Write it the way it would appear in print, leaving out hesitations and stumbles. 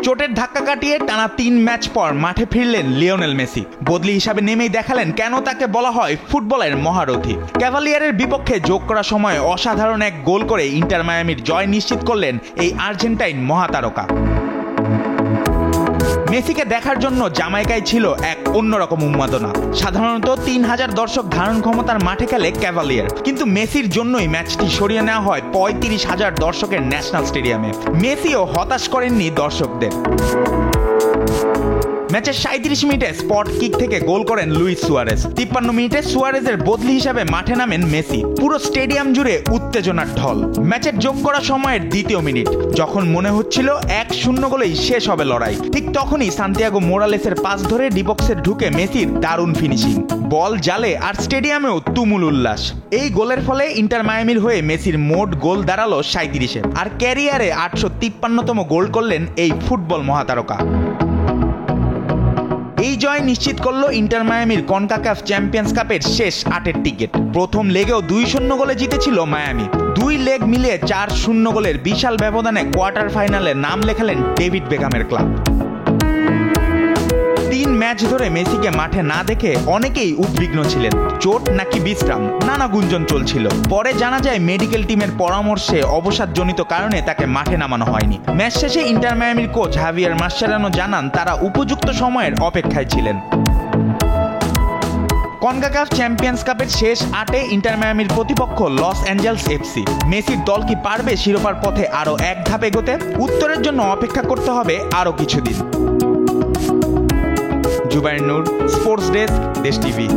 চোটের ধাক্কা কাটিয়ে টানা 3 ম্যাচ পর মাঠে ফিরলেন লিওনেল মেসি। বদলি হিসাবে নেমেই দেখালেন কেন তাকে বলা হয় ফুটবলের মহারথী। ক্যাভালিয়ারের বিপক্ষে যোগ করা সময়ে অসাধারণ এক গোল করে ইন্টার মায়ামির জয় নিশ্চিত করলেন এই আর্জেন্টাইন মহাতারকা। মেসিকে দেখার জন্য জামাইকায় ছিল এক অন্যরকম উন্মাদনা। সাধারণত 3000 দর্শক ধারণ ক্ষমতার মাঠে খেলে ক্যাভালিয়ার, কিন্তু মেসির জন্যই ম্যাচটি সরিয়ে নেওয়া হয় 35,000 দর্শকের ন্যাশনাল স্টেডিয়ামে। মেসিও হতাশ করেননি দর্শকদের। ম্যাচের 37 মিনিটে স্পট কিক থেকে গোল করেন লুইস সুয়ারেজ। 53 মিনিটে সুয়ারেজের বদলি হিসাবে মাঠে নামেন মেসি। পুরো স্টেডিয়াম জুড়ে উত্তেজনার ঢল। ম্যাচের যোগ করা সময়ের 2য় মিনিট, যখন মনে হচ্ছিল 1-0 গোলেই শেষ হবে লড়াই, ঠিক তখনই সান্তিয়াগো মোরালেসের পাস ধরে ডিবক্সে ঢুকে মেসির দারুণ ফিনিশিং। বল জালে আর স্টেডিয়ামেও তুমুল উল্লাস। এই গোলের ফলে ইন্টার মায়ামির হয়ে মেসির মোট গোল দাঁড়ালো 37-এ, আর ক্যারিয়ারে 853তম গোল করলেন এই ফুটবল মহাতারকা। এই জয় নিশ্চিত করল ইন্টার মায়ামির কনকাকাফ চ্যাম্পিয়ন্স কাপের শেষ 8-এর টিকিট। প্রথম লেগেও 2-0 গোলে জিতেছিল মায়ামি। 2 লেগ মিলিয়ে 4-0 গোলের বিশাল ব্যবধানে কোয়ার্টার ফাইনালে নাম লেখালেন ডেভিড বেকহামের ক্লাব। 3 ম্যাচ ধরে মেসিকে মাঠে না দেখে অনেকেই উদ্বিগ্ন ছিলেন। চোট নাকি বিশ্রাম, নানা গুঞ্জন চলছিল। পরে জানা যায় মেডিকেল টিমের পরামর্শে অবসাদজনিত কারণে তাকে মাঠে নামানো হয়নি। ম্যাচ শেষে ইন্টার মায়ামির কোচ হাভিয়ার মাসচেরানো জানান তারা উপযুক্ত সময়ের অপেক্ষায় ছিলেন। কনকাকাফ চ্যাম্পিয়ন্স কাপের শেষ 8-এ ইন্টার মায়ামির প্রতিপক্ষ লস অ্যাঞ্জেলস এফসি। মেসির দল কি পারবে শিরোপার পথে আরও এক ধাপ এগোতে? উত্তরের জন্য অপেক্ষা করতে হবে আরও কিছুদিন। জুবাইর নূর, স্পোর্টস ডেস্ক, দেশ টিভি।